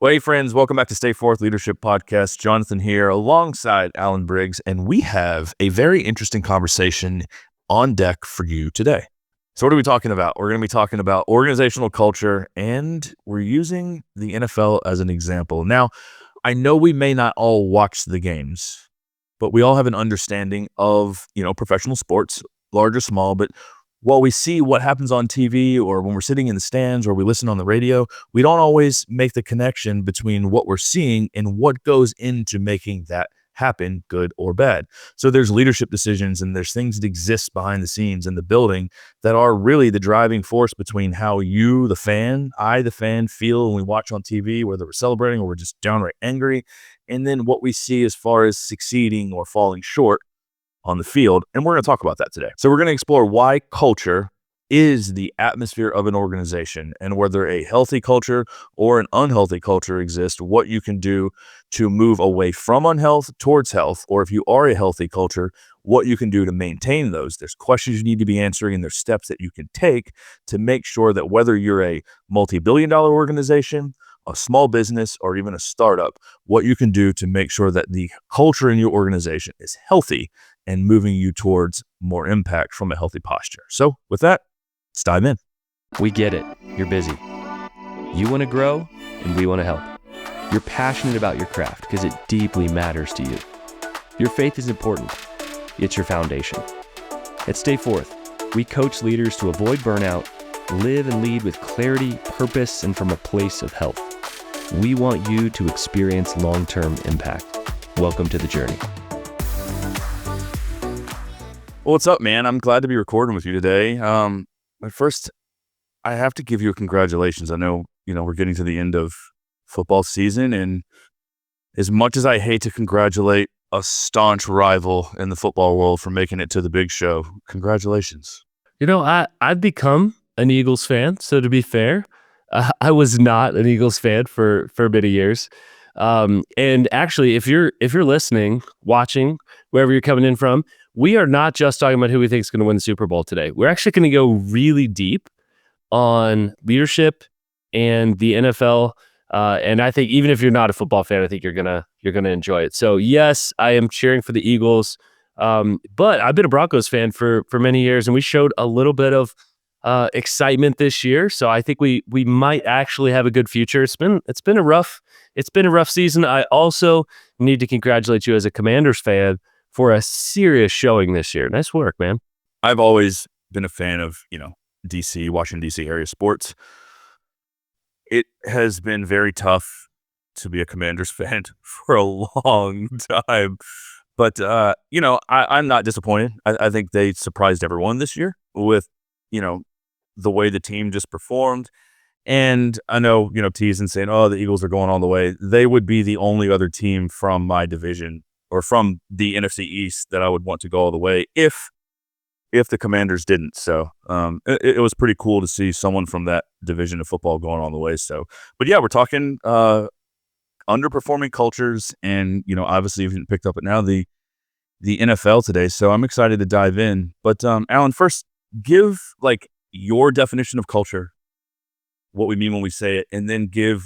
Well, hey, friends, welcome back to Stay Forth Leadership Podcast. Jonathan here alongside Alan Briggs, and we have a very interesting conversation on deck for you today. So what are we talking about? We're going to be talking about organizational culture, and we're using the NFL as an example. Now, I know we may not all watch the games, but we all have an understanding of, professional sports, large or small, but while we see what happens on TV or when we're sitting in the stands or we listen on the radio, we don't always make the connection between what we're seeing and what goes into making that happen, good or bad. So there's leadership decisions and there's things that exist behind the scenes in the building that are really the driving force between how you, the fan, the fan, feel when we watch on TV, whether we're celebrating or we're just downright angry, and then what we see as far as succeeding or falling short on the field. And we're going to talk about that today. So we're going to explore why culture is the atmosphere of an organization and whether a healthy culture or an unhealthy culture exists, what you can do to move away from unhealth towards health, or if you are a healthy culture, what you can do to maintain those. There's questions you need to be answering and there's steps that you can take to make sure that whether you're a multi-billion-dollar organization, a small business, or even a startup, what you can do to make sure that the culture in your organization is healthy and moving you towards more impact from a healthy posture. So with that, let's dive in. We get it. You're busy. You want to grow, and we want to help. You're passionate about your craft because it deeply matters to you. Your faith is important. It's your foundation. At Stay Forth, we coach leaders to avoid burnout, live and lead with clarity, purpose, and from a place of health. We want you to experience long-term impact. Welcome to the journey. Well, what's up, man? I'm glad to be recording with you today. But first, I have to give you a congratulations. I know, we're getting to the end of football season, and as much as I hate to congratulate a staunch rival in the football world for making it to the big show, congratulations. I've become an Eagles fan, so to be fair, I was not an Eagles fan for many years. And actually, if you're listening, watching, wherever you're coming in from, we are not just talking about who we think is going to win the Super Bowl today. We're actually going to go really deep on leadership and the NFL. And I think even if you're not a football fan, I think you're gonna enjoy it. So yes, I am cheering for the Eagles. But I've been a Broncos fan for many years, and we showed a little bit of excitement this year. So I think we might actually have a good future. It's been a rough season. I also need to congratulate you as a Commanders fan for a serious showing this year. Nice work, man. I've always been a fan of, DC, Washington, DC area sports. It has been very tough to be a Commanders fan for a long time. But, I'm not disappointed. I think they surprised everyone this year with, the way the team just performed. And I know, teasing saying, oh, the Eagles are going all the way. They would be the only other team from my division or from the NFC East that I would want to go all the way if the Commanders didn't. So it was pretty cool to see someone from that division of football going all the way. So, but yeah, we're talking underperforming cultures, and obviously you've picked up it now, the NFL today. So I'm excited to dive in. But Alan, first, give your definition of culture, what we mean when we say it, and then give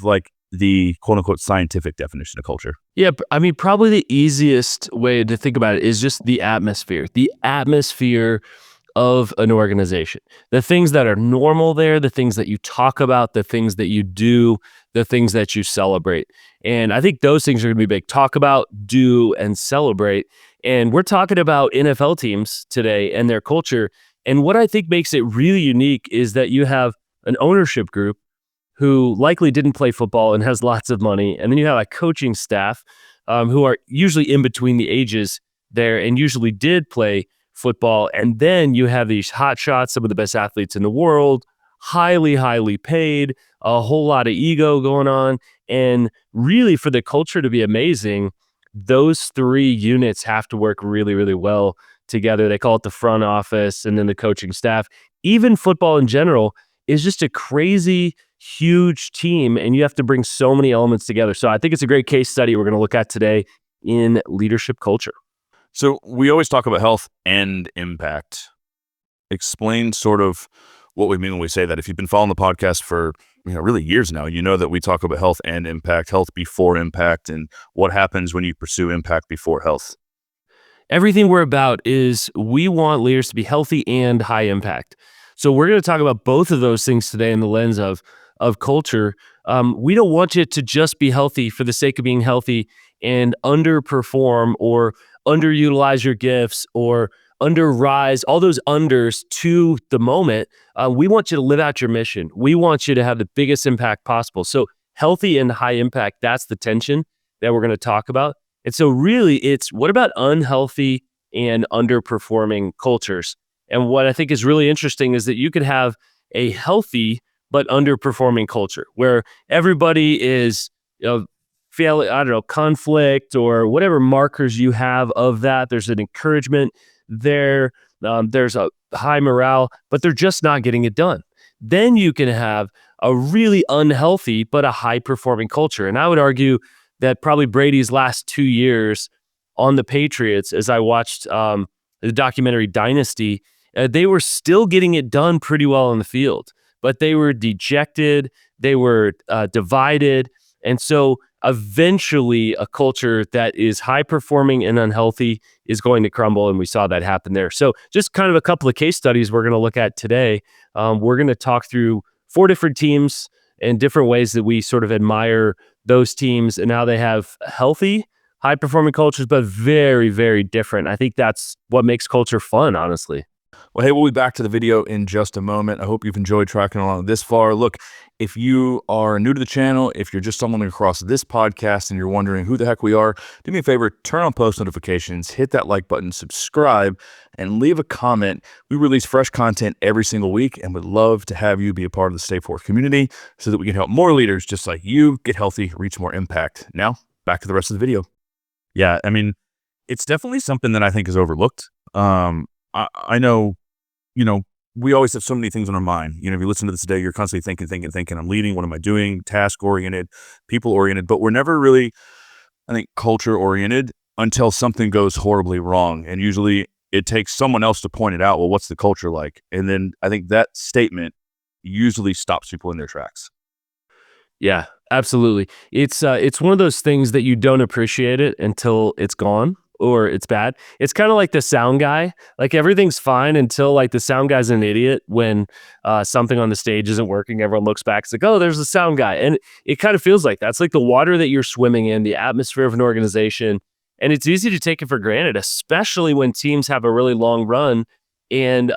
the quote unquote scientific definition of culture. Yeah, I mean, probably the easiest way to think about it is just the atmosphere of an organization. The things that are normal there, the things that you talk about, the things that you do, the things that you celebrate. And I think those things are going to be big. Talk about, do, and celebrate. And we're talking about NFL teams today and their culture. And what I think makes it really unique is that you have an ownership group who likely didn't play football and has lots of money. And then you have a coaching staff who are usually in between the ages there and usually did play football. And then you have these hot shots, some of the best athletes in the world, highly, highly paid, a whole lot of ego going on. And really, for the culture to be amazing, those three units have to work really, really well together. They call it the front office and then the coaching staff. Even football in general is just a crazy, huge team, and you have to bring so many elements together. So I think it's a great case study we're going to look at today in leadership culture. So we always talk about health and impact. Explain sort of what we mean when we say that. If you've been following the podcast for really years now. You know that we talk about health and impact, health before impact, and what happens when you pursue impact before health. Everything we're about is we want leaders to be healthy and high impact. So we're going to talk about both of those things today in the lens of culture. We don't want you to just be healthy for the sake of being healthy and underperform or underutilize your gifts or underrise all those unders to the moment. We want you to live out your mission. We want you to have the biggest impact possible. So healthy and high impact, that's the tension that we're going to talk about. And so really it's what about unhealthy and underperforming cultures? And what I think is really interesting is that you could have a healthy but underperforming culture where everybody is, failing, I don't know, conflict or whatever markers you have of that. There's an encouragement there. There's a high morale, but they're just not getting it done. Then you can have a really unhealthy but a high performing culture. And I would argue that probably Brady's last 2 years on the Patriots, as I watched the documentary Dynasty, they were still getting it done pretty well on the field, but they were dejected, they were divided. And so eventually a culture that is high performing and unhealthy is going to crumble. And we saw that happen there. So just kind of a couple of case studies we're going to look at today. We're going to talk through 4 different teams and different ways that we sort of admire those teams and how they have healthy, high performing cultures, but very, very different. I think that's what makes culture fun, honestly. Well, hey, we'll be back to the video in just a moment. I hope you've enjoyed tracking along this far. Look, if you are new to the channel, if you're just stumbling across this podcast and you're wondering who the heck we are, do me a favor, turn on post notifications, hit that like button, subscribe, and leave a comment. We release fresh content every single week and would love to have you be a part of the Stay Forth community so that we can help more leaders just like you get healthy, reach more impact. Now, back to the rest of the video. Yeah, I mean, it's definitely something that I think is overlooked. I know, we always have so many things on our mind. If you listen to this today, you're constantly thinking, I'm leading, what am I doing? Task-oriented, people-oriented, but we're never really, I think, culture-oriented until something goes horribly wrong. And usually it takes someone else to point it out. Well, what's the culture like? And then I think that statement usually stops people in their tracks. Yeah, absolutely. It's one of those things that you don't appreciate it until it's gone or it's bad. It's kind of like the sound guy. Like everything's fine until like the sound guy's an idiot when something on the stage isn't working. Everyone looks back. It's like, oh, there's the sound guy. And it kind of feels like that's like the water that you're swimming in, the atmosphere of an organization. And it's easy to take it for granted, especially when teams have a really long run. And,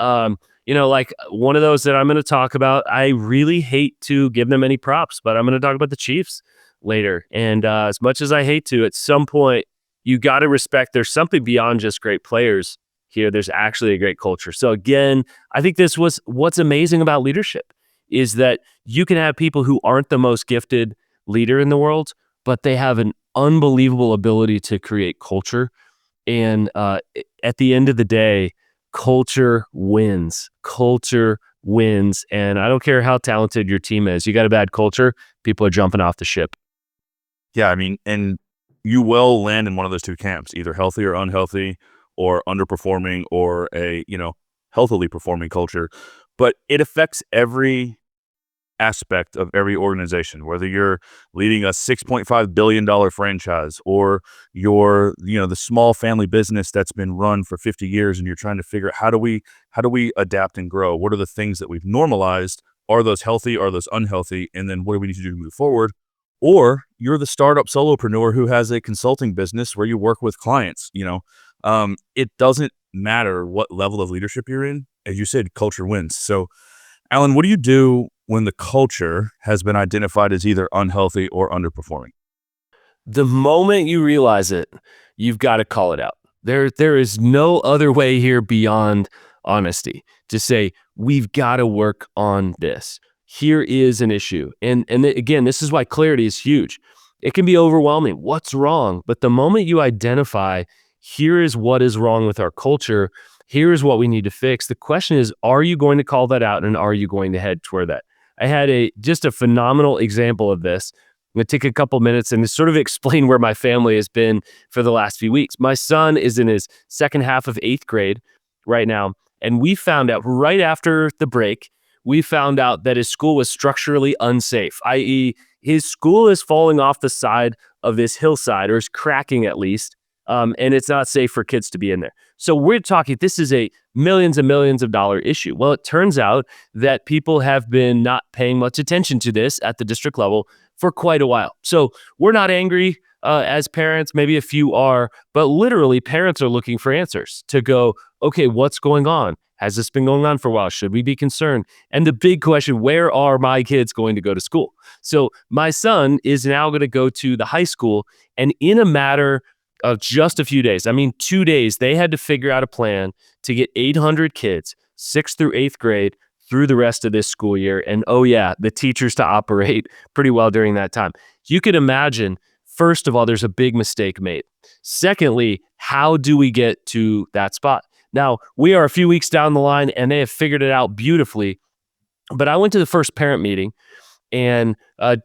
like one of those that I'm going to talk about, I really hate to give them any props, but I'm going to talk about the Chiefs later. And as much as I hate to, at some point, you got to respect there's something beyond just great players here. There's actually a great culture. So again, I think this was what's amazing about leadership is that you can have people who aren't the most gifted leader in the world, but they have an unbelievable ability to create culture. And at the end of the day, culture wins. Culture wins. And I don't care how talented your team is. You got a bad culture, people are jumping off the ship. Yeah, I mean, and you will land in one of those two camps, either healthy or unhealthy or underperforming or a, healthily performing culture. But it affects every aspect of every organization, whether you're leading a $6.5 billion franchise or you're, the small family business that's been run for 50 years and you're trying to figure out how do we adapt and grow? What are the things that we've normalized? Are those healthy? Are those unhealthy? And then what do we need to do to move forward? Or you're the startup solopreneur who has a consulting business where you work with clients, it doesn't matter what level of leadership you're in. As you said, culture wins. So Alan, what do you do when the culture has been identified as either unhealthy or underperforming? The moment you realize it, you've got to call it out. There is no other way here beyond honesty to say, we've got to work on this. Here is an issue. And again, this is why clarity is huge. It can be overwhelming. What's wrong? But the moment you identify, here is what is wrong with our culture, here is what we need to fix. The question is, are you going to call that out and are you going to head toward that? I had just a phenomenal example of this. I'm going to take a couple minutes and sort of explain where my family has been for the last few weeks. My son is in his second half of 8th grade right now. And we found out right after the break, we found out that his school was structurally unsafe, i.e., his school is falling off the side of this hillside, or is cracking at least, and it's not safe for kids to be in there. So we're talking, this is a millions and millions of dollar issue. Well, it turns out that people have been not paying much attention to this at the district level for quite a while. So we're not angry as parents. Maybe a few are, but literally parents are looking for answers to go, okay, what's going on? Has this been going on for a while? Should we be concerned? And the big question, where are my kids going to go to school? So my son is now going to go to the high school, and in a matter of just a few days, I mean, 2 days, they had to figure out a plan to get 800 kids, 6th through 8th grade, through the rest of this school year. And oh yeah, the teachers to operate pretty well during that time. You could imagine, first of all, there's a big mistake made. Secondly, how do we get to that spot? Now, we are a few weeks down the line and they have figured it out beautifully. But I went to the first parent meeting, and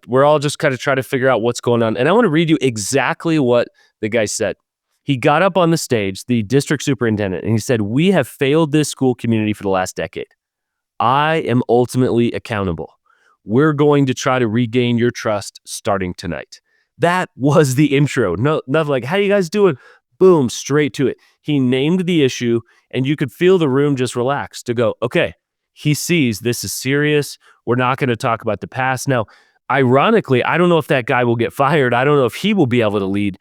we're all just kind of trying to figure out what's going on. And I want to read you exactly what the guy said. He got up on the stage, the district superintendent, and he said, "We have failed this school community for the last decade. I am ultimately accountable. We're going to try to regain your trust starting tonight." That was the intro. No, nothing like, "How you guys doing?" Boom, straight to it. He named the issue, and you could feel the room just relax to go, okay, he sees this is serious. We're not going to talk about the past. Now, ironically, I don't know if that guy will get fired. I don't know if he will be able to lead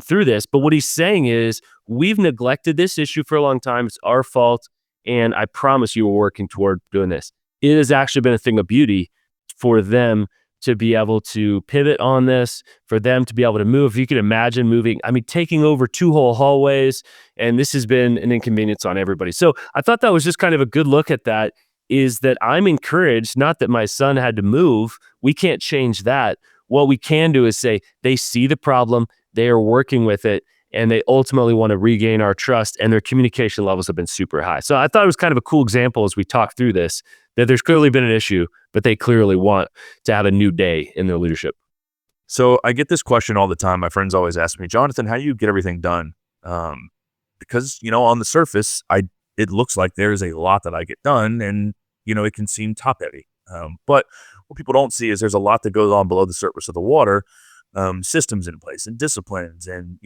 through this. But what he's saying is, we've neglected this issue for a long time. It's our fault. And I promise you, we're working toward doing this. It has actually been a thing of beauty for them to be able to pivot on this, for them to be able to move. If you can imagine moving, I mean, taking over 2 whole hallways, and this has been an inconvenience on everybody. So I thought that was just kind of a good look at that, is that I'm encouraged, not that my son had to move. We can't change that. What we can do is say they see the problem, they are working with it, and they ultimately want to regain our trust, and their communication levels have been super high. So I thought it was kind of a cool example as we talk through this, that there's clearly been an issue, but they clearly want to have a new day in their leadership. So I get this question all the time. My friends always ask me, Jonathan, how do you get everything done? Because, on the surface, it looks like there's a lot that I get done, and, it can seem top heavy. But what people don't see is there's a lot that goes on below the surface of the water, systems in place and disciplines and,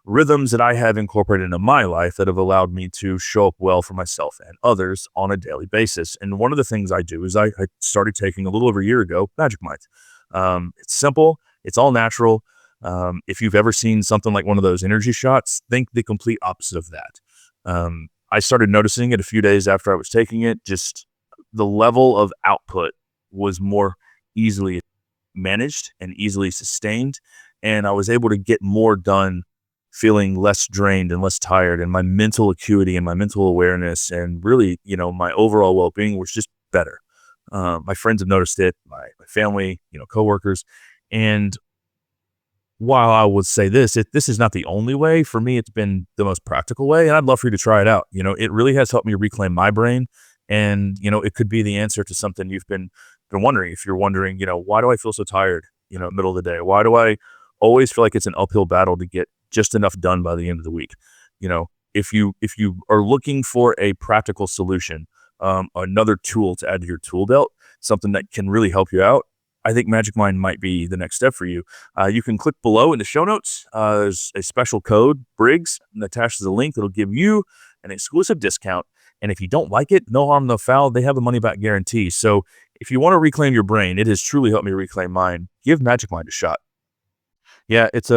rhythms that I have incorporated into my life that have allowed me to show up well for myself and others on a daily basis. And one of the things I do is I started taking a little over a year ago, Magic Mind. It's simple. It's all natural. If you've ever seen something like one of those energy shots, think the complete opposite of that. I started noticing it a few days after I was taking it. Just the level of output was more easily managed and easily sustained. And I was able to get more done feeling less drained and less tired, and my mental acuity and my mental awareness and really, my overall well-being was just better. My friends have noticed it, my family, coworkers. And while I would say this is not the only way, for me, it's been the most practical way. And I'd love for you to try it out. It really has helped me reclaim my brain. And, it could be the answer to something you've been wondering. If you're wondering, why do I feel so tired, middle of the day? Why do I always feel like it's an uphill battle to get just enough done by the end of the week? If you are looking for a practical solution, another tool to add to your tool belt, something that can really help you out, I think Magic Mind might be the next step for you. You can click below in the show notes. There's a special code, Briggs, and attached to the link that'll give you an exclusive discount. And if you don't like it, no harm, no foul. They have a money back guarantee. So if you want to reclaim your brain, it has truly helped me reclaim mine. Give Magic Mind a shot. Yeah, it's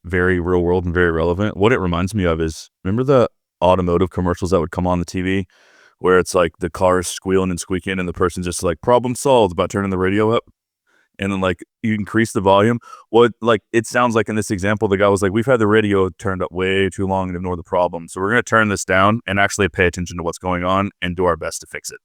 very real world and very relevant. What it reminds me of is, remember the automotive commercials that would come on the TV where it's like the car is squealing and squeaking and the person's just like, problem solved, about turning the radio up. And then like you increase the volume. What like it sounds like in this example, the guy was like, we've had the radio turned up way too long and ignore the problem. So we're going to turn this down and actually pay attention to what's going on and do our best to fix it.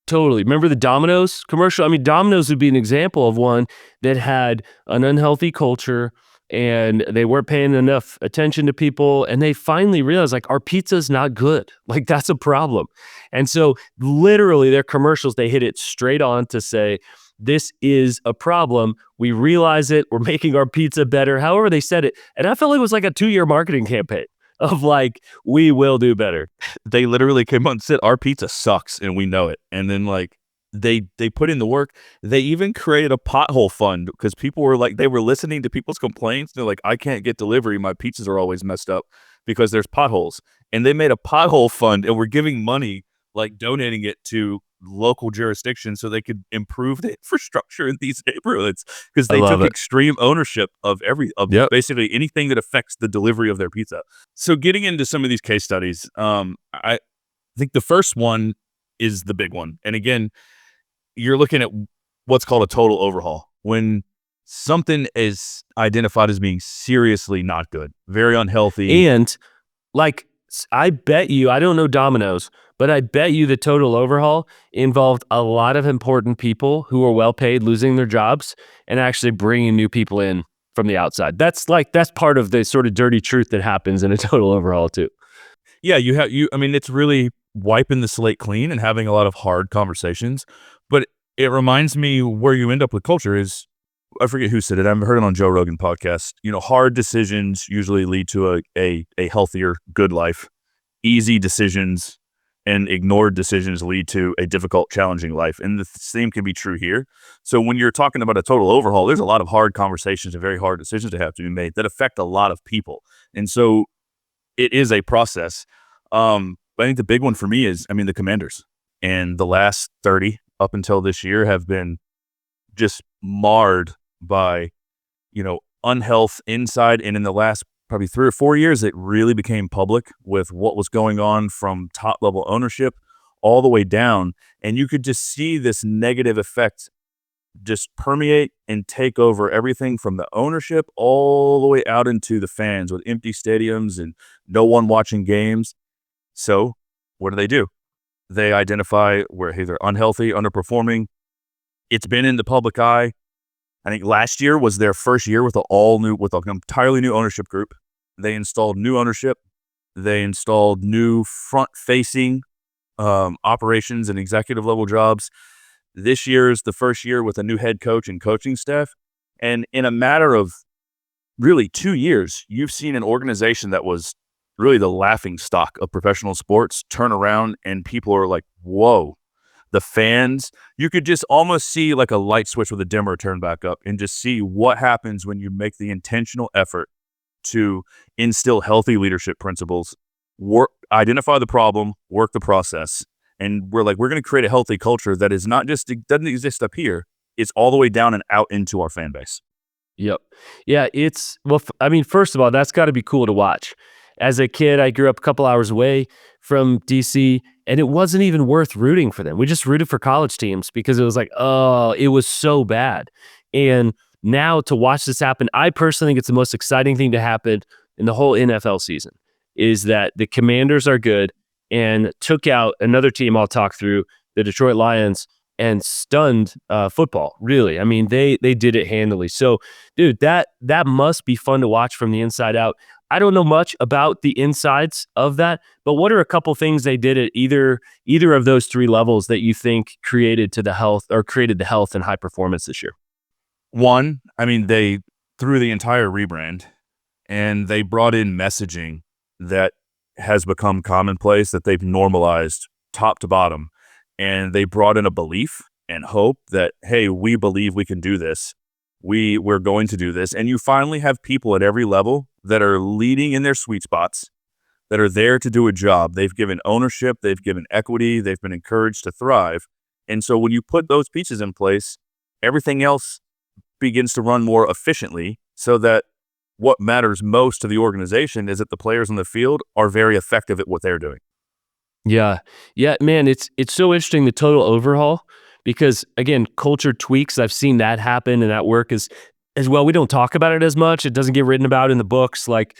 Totally. Remember the Domino's commercial? I mean, Domino's would be an example of one that had an unhealthy culture, and they weren't paying enough attention to people. And they finally realized, like, our pizza's not good. Like, that's a problem. And so literally their commercials, they hit it straight on to say, this is a problem. We realize it. We're making our pizza better. However they said it. And I felt like it was like a 2-year marketing campaign of like, we will do better. They literally came on and said, our pizza sucks and we know it. And then like they put in the work. They even created a pothole fund because people were like, they were listening to people's complaints. They're like, I can't get delivery. My pizzas are always messed up because there's potholes. And they made a pothole fund and were giving money, like donating it to local jurisdictions so they could improve the infrastructure in these neighborhoods because I they love took it. extreme ownership of Yep. basically anything that affects the delivery of their pizza. So getting into some of these case studies, I think the first one is the big one. And again, you're looking at what's called a total overhaul. When something is identified as being seriously not good, very unhealthy. And like, I bet you, I don't know Domino's, but I bet you the total overhaul involved a lot of important people who were well paid losing their jobs and actually bringing new people in from the outside. That's part of the sort of dirty truth that happens in a total overhaul too. Yeah, I mean, it's really wiping the slate clean and having a lot of hard conversations. But it reminds me where you end up with culture is, I forget who said it. I've heard it on Joe Rogan podcast. Hard decisions usually lead to a healthier, good life. Easy decisions and ignored decisions lead to a difficult, challenging life. And the same can be true here. So when you're talking about a total overhaul, there's a lot of hard conversations and very hard decisions that have to be made that affect a lot of people. And so it is a process. But I think the big one for me is, I mean, the Commanders and the last 30 up until this year have been just marred by, unhealth inside. And in the last probably 3 or 4 years, it really became public with what was going on from top level ownership all the way down. And you could just see this negative effect just permeate and take over everything from the ownership all the way out into the fans with empty stadiums and no one watching games. So what do? They identify where, hey, they're unhealthy, underperforming. It's been in the public eye. I think last year was their first year with an entirely new ownership group. They installed new ownership. They installed new front-facing operations and executive level jobs. This year is the first year with a new head coach and coaching staff. And in a matter of really 2 years, you've seen an organization that was really the laughing stock of professional sports turn around and people are like, whoa. The fans, you could just almost see like a light switch with a dimmer turn back up and just see what happens when you make the intentional effort to instill healthy leadership principles, identify the problem, work the process. And we're going to create a healthy culture that is not just, it doesn't exist up here. It's all the way down and out into our fan base. Yep. Yeah, I mean, first of all, that's got to be cool to watch. As a kid, I grew up a couple hours away from DC, and it wasn't even worth rooting for them. We just rooted for college teams because it was like, oh, it was so bad. And now to watch this happen, I personally think it's the most exciting thing to happen in the whole NFL season is that the Commanders are good and took out another team I'll talk through, the Detroit Lions, and stunned football, really. I mean, they did it handily. So, dude, that must be fun to watch from the inside out. I don't know much about the insides of that, but what are a couple things they did at either of those three levels that you think created the health and high performance this year? One, I mean, they threw the entire rebrand and they brought in messaging that has become commonplace, that they've normalized top to bottom. And they brought in a belief and hope that, hey, we believe we can do this. We're going to do this. And you finally have people at every level that are leading in their sweet spots, that are there to do a job. They've given ownership, they've given equity, they've been encouraged to thrive. And so when you put those pieces in place, everything else begins to run more efficiently so that what matters most to the organization is that the players on the field are very effective at what they're doing. Yeah. Yeah, man, it's so interesting, the total overhaul, because again, culture tweaks, I've seen that happen and that work as well. We don't talk about it as much. It doesn't get written about in the books like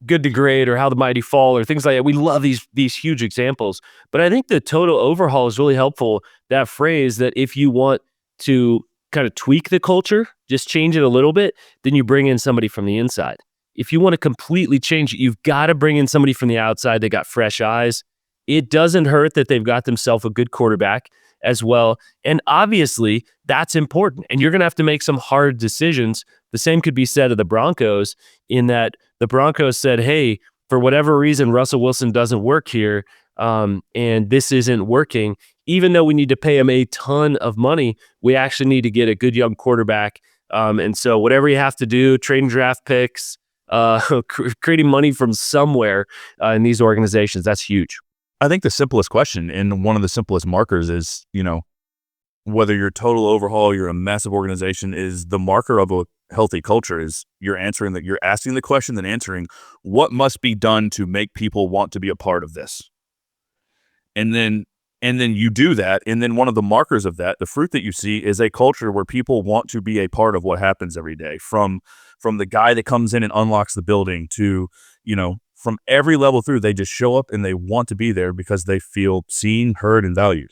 Good to Great or How the Mighty Fall or things like that. We love these huge examples, but I think the total overhaul is really helpful. That phrase that if you want to kind of tweak the culture, just change it a little bit, then you bring in somebody from the inside. If you want to completely change it, you've got to bring in somebody from the outside. They got fresh eyes. It doesn't hurt that they've got themselves a good quarterback as well. And obviously, that's important. And you're going to have to make some hard decisions. The same could be said of the Broncos, in that the Broncos said, hey, for whatever reason, Russell Wilson doesn't work here, and this isn't working. even though we need to pay him a ton of money, we actually need to get a good young quarterback. And so whatever you have to do, trading draft picks, creating money from somewhere in these organizations, that's huge. I think the simplest question and one of the simplest markers is, whether you're total overhaul, you're a massive organization, is the marker of a healthy culture is you're asking the question, then answering what must be done to make people want to be a part of this. And then you do that. And then one of the markers of that, the fruit that you see, is a culture where people want to be a part of what happens every day, from the guy that comes in and unlocks the building to, from every level through, they just show up and they want to be there because they feel seen, heard, and valued.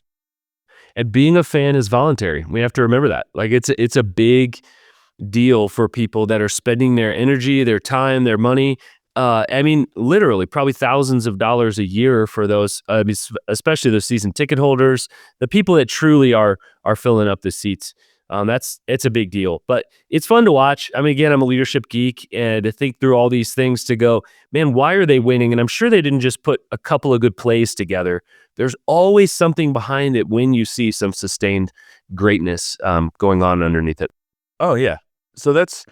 And being a fan is voluntary. We have to remember that. Like it's a big deal for people that are spending their energy, their time, their money. I mean, literally, probably thousands of dollars a year for those, especially those season ticket holders, the people that truly are filling up the seats. It's a big deal, but it's fun to watch. I mean, again, I'm a leadership geek, and to think through all these things to go, man, why are they winning? And I'm sure they didn't just put a couple of good plays together. There's always something behind it when you see some sustained greatness going on underneath it. Oh yeah. So that's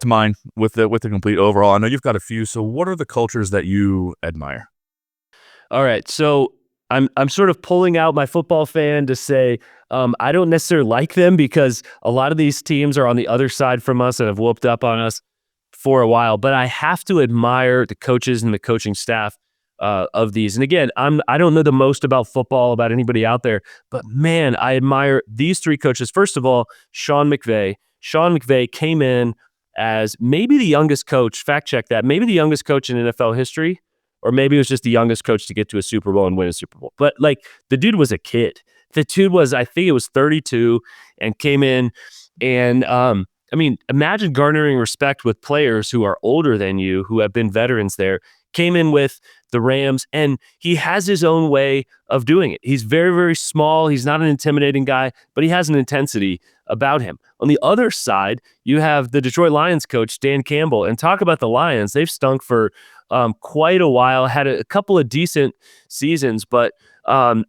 mine with the complete overall. I know you've got a few. So what are the cultures that you admire? All right, so I'm sort of pulling out my football fan to say I don't necessarily like them because a lot of these teams are on the other side from us and have whooped up on us for a while. But I have to admire the coaches and the coaching staff of these. And again, I don't know the most about football about anybody out there, but man, I admire these three coaches. First of all, Sean McVay. Sean McVay came in as maybe the youngest coach. Fact check that. Maybe the youngest coach in NFL history, or maybe it was just the youngest coach to get to a Super Bowl and win a Super Bowl. But like the dude was a kid. The dude was, I think it was 32, and came in and I mean, imagine garnering respect with players who are older than you, who have been veterans there. Came in with the Rams, and he has his own way of doing it. He's very, very small. He's not an intimidating guy, but he has an intensity about him. On the other side, you have the Detroit Lions coach, Dan Campbell, and talk about the Lions. They've stunk for quite a while, had a couple of decent seasons, but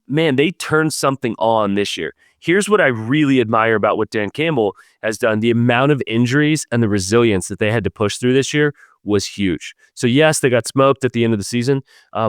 man, they turned something on this year. Here's what I really admire about what Dan Campbell has done. The amount of injuries and the resilience that they had to push through this year was huge. So yes, they got smoked at the end of the season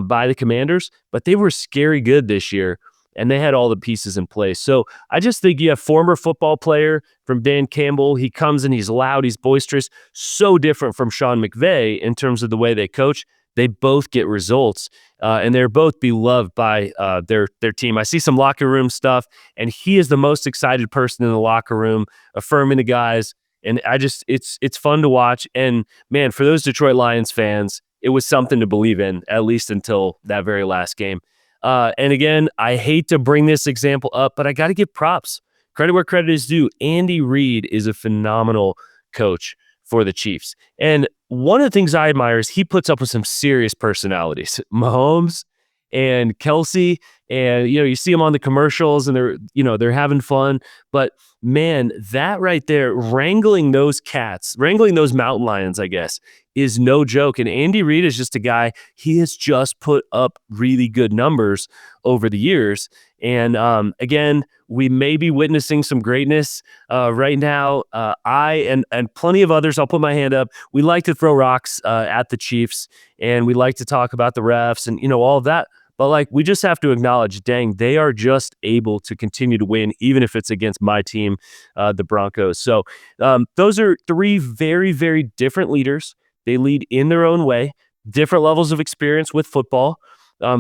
by the Commanders, but they were scary good this year, and they had all the pieces in place. So I just think you have former football player from Dan Campbell. He comes in, he's loud, he's boisterous, so different from Sean McVay in terms of the way they coach. They both get results, and they're both beloved by their team. I see some locker room stuff, and he is the most excited person in the locker room, affirming the guys. And it's fun to watch. And man, for those Detroit Lions fans, it was something to believe in, at least until that very last game. And again, I hate to bring this example up, but I got to give props. Credit where credit is due. Andy Reid is a phenomenal coach for the Chiefs. And one of the things I admire is he puts up with some serious personalities. Mahomes and Kelsey, and you see them on the commercials and they're having fun. But man, that right there, wrangling those mountain lions, I guess, is no joke. And Andy Reid is just a guy, he has just put up really good numbers over the years. And again, we may be witnessing some greatness right now. I and plenty of others, I'll put my hand up, we like to throw rocks at the Chiefs, and we like to talk about the refs and all of that. But like, we just have to acknowledge, dang, they are just able to continue to win, even if it's against my team, the Broncos. So those are three very, very different leaders. They lead in their own way, different levels of experience with football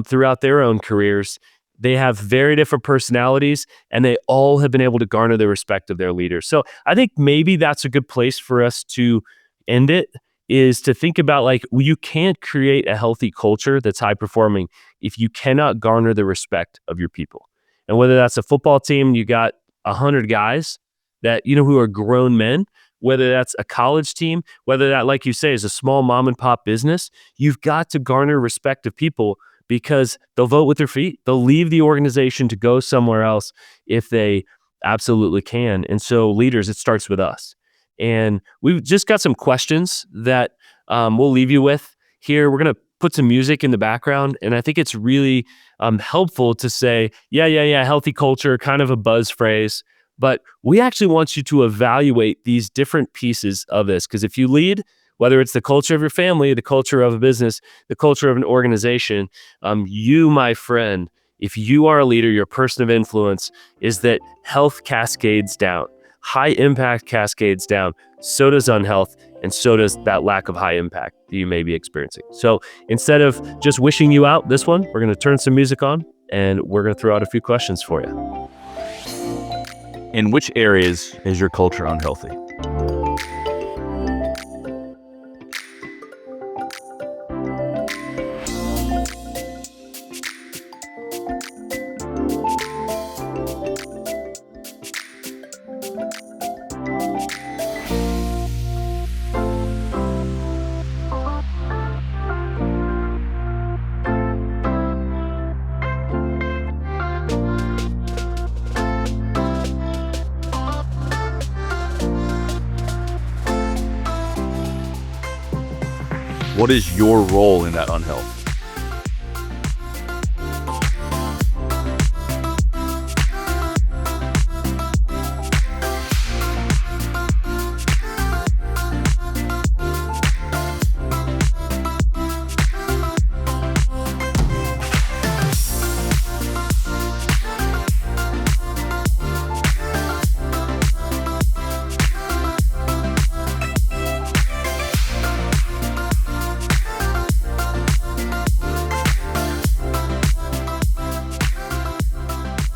throughout their own careers. They have very different personalities, and they all have been able to garner the respect of their leaders. So I think maybe that's a good place for us to end it, is to think about, like, you can't create a healthy culture that's high performing if you cannot garner the respect of your people. And whether that's a football team, you got 100 guys that, who are grown men, whether that's a college team, whether that, like you say, is a small mom and pop business, you've got to garner respect of people, because they'll vote with their feet. They'll leave the organization to go somewhere else if they absolutely can. And so leaders, it starts with us. And we've just got some questions that we'll leave you with here. We're going to put some music in the background. And I think it's really helpful to say, yeah, healthy culture, kind of a buzz phrase. But we actually want you to evaluate these different pieces of this. Because if you lead, whether it's the culture of your family, the culture of a business, the culture of an organization, you, my friend, if you are a leader, you're a person of influence, is that health cascades down, high impact cascades down. So does unhealth, and so does that lack of high impact that you may be experiencing. So instead of just wishing you out this one, we're going to turn some music on and we're going to throw out a few questions for you. In which areas is your culture unhealthy? What is your role in that unhealth?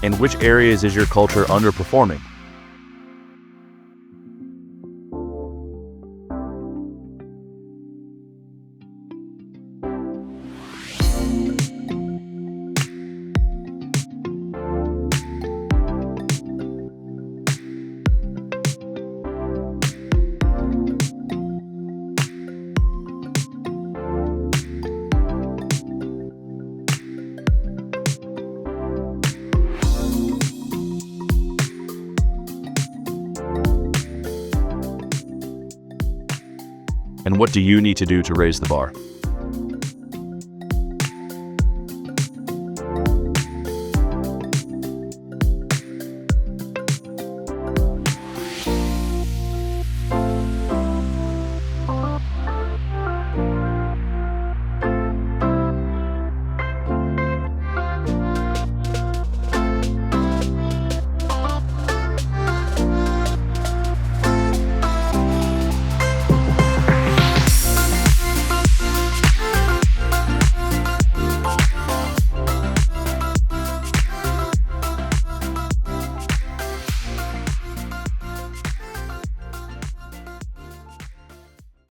In which areas is your culture underperforming? And what do you need to do to raise the bar?